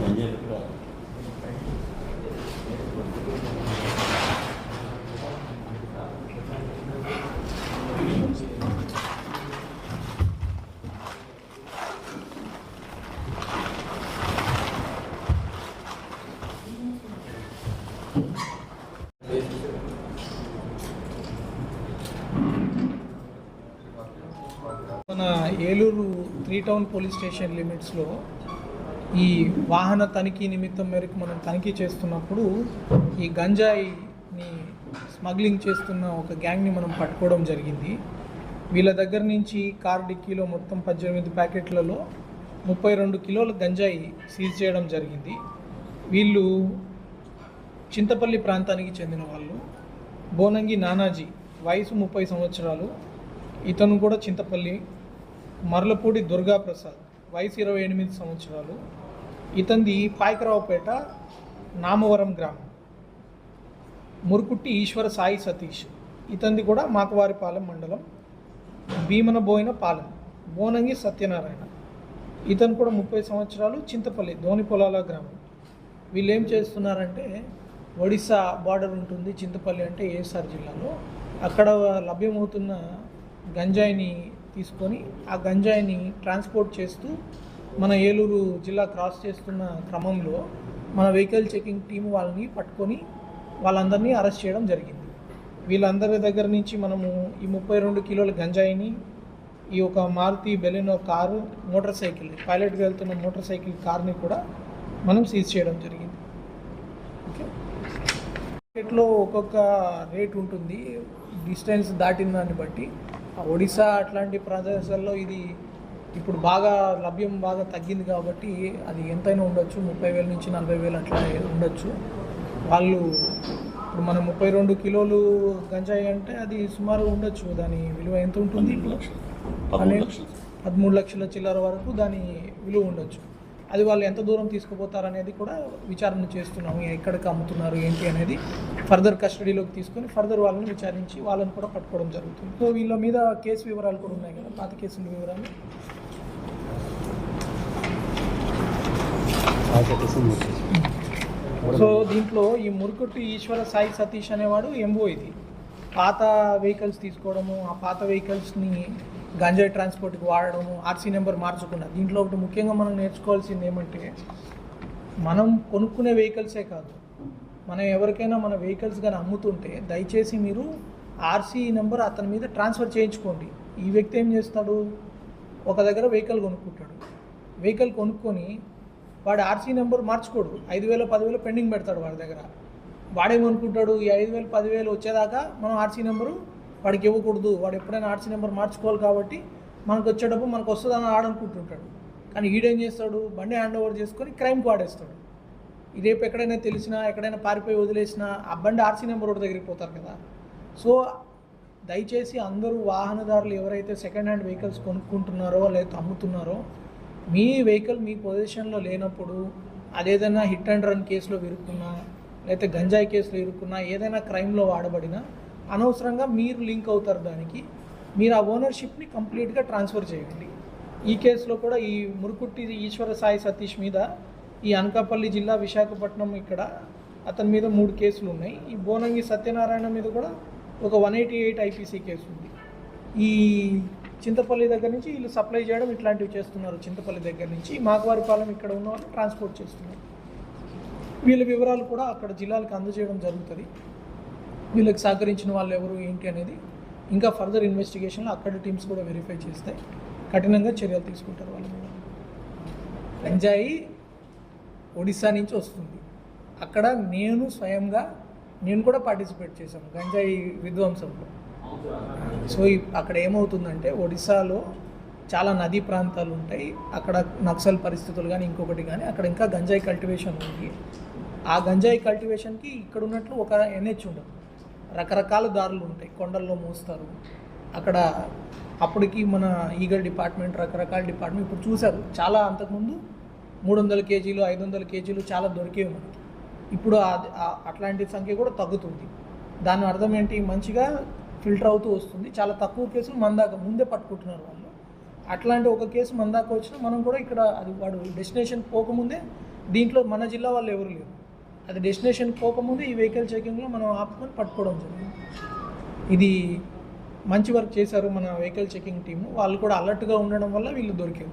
మన Eluru 3 town police station లిమిట్స్లో ఈ వాహన తనిఖీ నిమిత్తం మేరకు మనం తనిఖీ చేస్తున్నప్పుడు ఈ గంజాయిని స్మగ్లింగ్ చేస్తున్న ఒక గ్యాంగ్ని మనం పట్టుకోవడం జరిగింది. వీళ్ళ దగ్గర నుంచి కార్ డిక్కీలో మొత్తం 18 ప్యాకెట్లలో 32 కిలోల గంజాయి సీజ్ చేయడం జరిగింది. వీళ్ళు చింతపల్లి ప్రాంతానికి చెందిన వాళ్ళు. బోనంగి నానాజీ వయసు 30 సంవత్సరాలు, ఇతను కూడా చింతపల్లి. మర్లపూడి దుర్గాప్రసాద్ వయసు 28 సంవత్సరాలు, ఇతంది పాయకరావుపేట నామవరం గ్రామం. మురుకుట్టి ఈశ్వర సాయి సతీష్, ఇతంది కూడా మాకవారిపాలెం మండలం భీమనబోయిన పాలెం. బోనంగి సత్యనారాయణ, ఇతను కూడా 30 సంవత్సరాలు, చింతపల్లి ధోని పొలాల గ్రామం. వీళ్ళు ఏం చేస్తున్నారంటే ఒడిశా బార్డర్ ఉంటుంది చింతపల్లి అంటే ఏఎస్ఆర్ జిల్లాలో, అక్కడ లభ్యమవుతున్న గంజాయిని తీసుకొని ఆ గంజాయిని ట్రాన్స్పోర్ట్ చేస్తూ మన ఏలూరు జిల్లా క్రాస్ చేస్తున్న క్రమంలో మన వెహికల్ చెకింగ్ టీం వాళ్ళని పట్టుకొని వాళ్ళందరినీ అరెస్ట్ చేయడం జరిగింది. వీళ్ళందరి దగ్గర నుంచి మనము ఈ 32 కిలోల గంజాయిని, ఈ ఒక Maruti Baleno car, motorcycle, పైలట్గా వెళ్తున్న మోటార్ సైకిల్ కార్ని కూడా మనం సీజ్ చేయడం జరిగింది. ఓకే, మార్కెట్లో ఒక్కొక్క రేట్ ఉంటుంది డిస్టెన్స్ దాటిన దాన్ని బట్టి. ఒడిశా అట్లాంటి ప్రదేశాల్లో ఇది ఇప్పుడు బాగా లభ్యం బాగా తగ్గింది కాబట్టి అది ఎంతైనా ఉండొచ్చు, 30,000 నుంచి 40,000 అట్లా ఉండొచ్చు. వాళ్ళు ఇప్పుడు మనం 32 కిలోలు గంజాయి అంటే అది సుమారు ఉండొచ్చు. దాని విలువ ఎంత ఉంటుంది? ఇప్పుడు 13 లక్షల చిల్లర వరకు దాని విలువ ఉండొచ్చు. అది వాళ్ళు ఎంత దూరం తీసుకుపోతారు అనేది కూడా విచారణ చేస్తున్నాము. ఎక్కడికి అమ్ముతున్నారు ఏంటి అనేది ఫర్దర్ కస్టడీలోకి తీసుకొని ఫర్దర్ వాళ్ళని విచారించి వాళ్ళని కూడా పట్టుకోవడం జరుగుతుంది. సో వీళ్ళ మీద కేసు వివరాలు కూడా ఉన్నాయి కదా, పాత కేసుల వివరాలు. సో దీంట్లో ఈ మురుకుట్టి ఈశ్వర సాయి సతీష్ అనేవాడు ఎంఓ. ఇది పాత వెహికల్స్ తీసుకోవడము, ఆ పాత వెహికల్స్ని గంజాయి ట్రాన్స్పోర్ట్కి వాడడము, ఆర్సీ నెంబర్ మార్చకుండా. దీంట్లో ఒకటి ముఖ్యంగా మనం నేర్చుకోవాల్సింది ఏమంటే, మనం కొనుక్కునే వెహికల్సే కాదు, మనం ఎవరికైనా మన వెహికల్స్ కానీ అమ్ముతుంటే దయచేసి మీరు ఆర్సీ నెంబర్ అతని మీద ట్రాన్స్ఫర్ చేయించుకోండి. ఈ వ్యక్తి ఏం చేస్తాడు, ఒక దగ్గర వెహికల్ కొనుక్కుంటాడు, వెహికల్ కొనుక్కొని వాడు ఆర్సీ నెంబర్ మార్చుకోడు, 5,000 10,000 పెండింగ్ పెడతాడు వాడి దగ్గర. వాడేమనుకుంటాడు, ఈ 5,000 10,000 వచ్చేదాకా మనం ఆర్సీ నెంబరు వాడికి ఇవ్వకూడదు, వాడు ఎప్పుడైనా ఆర్సీ నెంబర్ మార్చుకోవాలి కాబట్టి మనకు వచ్చేటప్పుడు మనకు వస్తుందని ఆడనుకుంటుంటాడు. కానీ ఈడేం చేస్తాడు, బండి హ్యాండ్ ఓవర్ చేసుకొని క్రైమ్కి వాడేస్తాడు. రేపు ఎక్కడైనా తెలిసినా ఎక్కడైనా పారిపోయి వదిలేసినా ఆ బండి ఆర్సీ నెంబర్ ఒకటి దగ్గరికి పోతారు కదా. సో దయచేసి అందరూ వాహనదారులు ఎవరైతే సెకండ్ హ్యాండ్ వెహికల్స్ కొనుక్కుంటున్నారో లేదా అమ్ముతున్నారో, మీ వెహికల్ మీ పొజిషన్లో లేనప్పుడు అదేదైనా హిట్ అండ్ రన్ కేసులో ఇరుక్కున్నా లేకపోతే గంజాయి కేసులో ఇరుక్కున్నా, ఏదైనా క్రైమ్లో వాడబడినా అనవసరంగా మీరు లింక్ అవుతారు దానికి. మీరు ఆ ఓనర్షిప్ని కంప్లీట్గా ట్రాన్స్ఫర్ చేయండి. ఈ కేసులో కూడా ఈ మురుకుట్టి ఈశ్వర సాయి సతీష్ మీద ఈ అనకాపల్లి జిల్లా విశాఖపట్నం ఇక్కడ అతని మీద 3 కేసులు ఉన్నాయి. ఈ బోనంగి సత్యనారాయణ మీద కూడా ఒక 188 ఐపీసీ కేసు ఉంది. ఈ చింతపల్లి దగ్గర నుంచి వీళ్ళు సప్లై చేయడం ఇట్లాంటివి చేస్తున్నారు. చింతపల్లి దగ్గర నుంచి మాకవారిపాలెం ఇక్కడ ఉన్న వాళ్ళు ట్రాన్స్పోర్ట్ చేస్తున్నారు. వీళ్ళ వివరాలు కూడా అక్కడ జిల్లాలకు అందజేయడం జరుగుతుంది. వీళ్ళకి సహకరించిన వాళ్ళు ఎవరు ఏంటి అనేది ఇంకా ఫర్దర్ ఇన్వెస్టిగేషన్లో అక్కడ టీమ్స్ కూడా వెరిఫై చేస్తాయి, కఠినంగా చర్యలు తీసుకుంటారు వాళ్ళ మీద. గంజాయి ఒడిశా నుంచి వస్తుంది. అక్కడ స్వయంగా నేను కూడా పార్టిసిపేట్ చేశాను గంజాయి విధ్వంసంలో. సో అక్కడ ఏమవుతుందంటే, ఒడిశాలో చాలా నదీ ప్రాంతాలు ఉంటాయి, అక్కడ నక్సల్ పరిస్థితులు కానీ ఇంకొకటి కానీ అక్కడ ఇంకా గంజాయి కల్టివేషన్ ఉంది. ఆ గంజాయి కల్టివేషన్కి ఇక్కడ ఉన్నట్లు ఒక ఎన్హెచ్ ఉండదు, రకరకాల దారులు ఉంటాయి, కొండల్లో మోస్తారు. అక్కడ అప్పటికి మన ఈగల్ డిపార్ట్మెంట్, రకరకాల డిపార్ట్మెంట్ ఇప్పుడు చూశారు. చాలా అంతకుముందు 300 కేజీలు 500 కేజీలు చాలా దొరికేవి మనకి. ఇప్పుడు అట్లాంటి సంఖ్య కూడా తగ్గుతుంది. దాని అర్థం ఏంటి, మంచిగా ఫిల్టర్ అవుతూ వస్తుంది. చాలా తక్కువ కేసులు మన దాకా ముందే పట్టుకుంటున్నారు వాళ్ళు. అట్లాంటి ఒక కేసు మన దాకా వచ్చినా మనం కూడా ఇక్కడ అది వాడు డెస్టినేషన్ పోకముందే దీంట్లో మన జిల్లా వాళ్ళు ఎవరు లేరు. అది డెస్టినేషన్ పోకముందు ఈ వెహికల్ చెకింగ్లో మనం ఆపుకొని పట్టుకోవడం జరిగింది. ఇది మంచి వర్క్ చేశారు మన వెహికల్ చెకింగ్ టీము. వాళ్ళు కూడా అలర్ట్గా ఉండడం వల్ల వీళ్ళు దొరికారు.